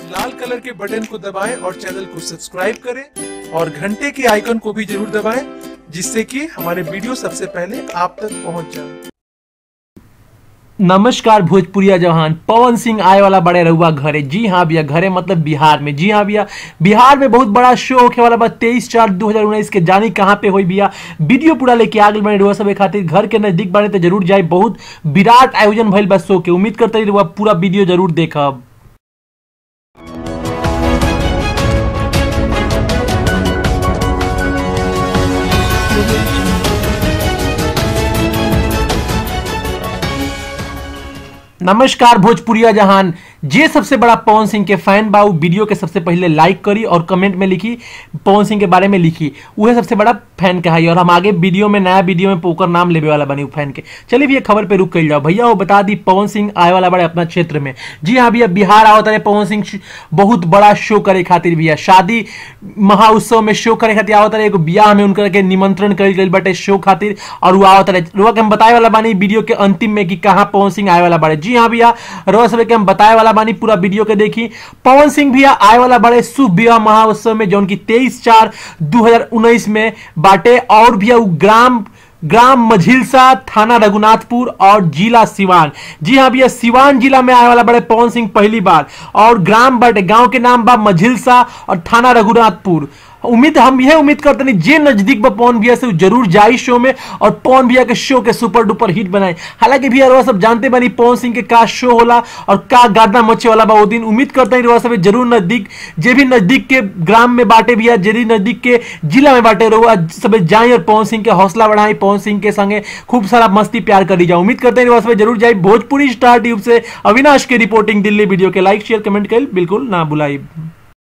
लाल colour के button को दबाएं और चैनल को सब्सक्राइब करें और घंटे के आइकन को भी जरूर दबाएं, जिससे कि हमारे वीडियो सबसे पहले आप तक पहुंच जाए। नमस्कार भोजपुरिया जहान, पवन सिंह आए वाला बड़े रहुआ घरे। जी हाँ भैया, घरे मतलब बिहार में। जी हाँ भैया, बिहार में बहुत बड़ा शो होने वाला बा 23/4/2019 के। जानी कहाँ पे होई भैया, वीडियो पूरा लेके आ गए बने रहुआ सब खातिर। घर के नजदीक बने तो जरूर जाए। बहुत विराट आयोजन भइल बा शो के। उम्मीद करते रहुआ पूरा वीडियो जरूर देखब। नमस्कार भोजपुरिया जहान, जे सबसे बड़ा पवन सिंह के फैन बा वीडियो के सबसे पहले लाइक करी और कमेंट में लिखी पवन सिंह के बारे में लिखी, वह सबसे बड़ा फैन कहा। और हम आगे वीडियो में नया वीडियो में पोकर नाम लेवे वाला बनी फैन के। चलिए भैया खबर पे रुक कर जाओ। भैया वो बता दी पवन सिंह आए वाला बड़े अपना क्षेत्र में। जी हाँ भैया, बिहार आवत है पवन सिंह बहुत बड़ा शो करे खातिर। भैया शादी महाउत्सव में शो करे खातिर आवत है। एगो बियाह में उनकर के निमंत्रण कर गई बटे शो खातिर और वो आवत है। रोआ के हम बताए वाला बानी वीडियो के अंतिम में कि कहाँ पवन सिंह आए वाला बड़े। जी हाँ भैया, रोआ सब के हम बताए वाला बानी, पूरा वीडियो के देखी। पवन सिंह भैया आए वाला बड़े शुभ विवाह महोत्सव में, जो उनकी 23/4/2019 में बाटे। और भैया ग्राम मझिलसा, थाना रघुनाथपुर और जिला सिवान। जी हाँ भैया, सिवान जिला में आए वाला बड़े पवन सिंह पहली बार। और ग्राम बाटे, गांव के नाम बा मझिलसा और थाना रघुनाथपुर। हम यह उम्मीद करते नहीं जे नजदीक बा पवन भैया से जरूर जाई शो में और पवन भैया के शो के सुपर डुपर हिट बनाए। हालांकि भैया रोआ सब जानते बनी पवन सिंह के का शो होला और का गाना मचे वाला बा वो दिन। उम्मीद करते हैं रोआ सब जरूर नजदीक, जे भी नजदीक के ग्राम में बाटे भैया, जे भी नजदीक के जिला में बाटे, रोआ सब जाए और पवन सिंह के हौसला बढ़ाई। पवन सिंह के संगे खूब सारा मस्ती प्यार करी जाए। उम्मीद करते हैं रोआ सब जरूर जाए। भोजपुरी स्टार ट्यूब से अविनाश के रिपोर्टिंग दिल्ली। वीडियो के लाइक शेयर कमेंट कर बिल्कुल ना भुलाई।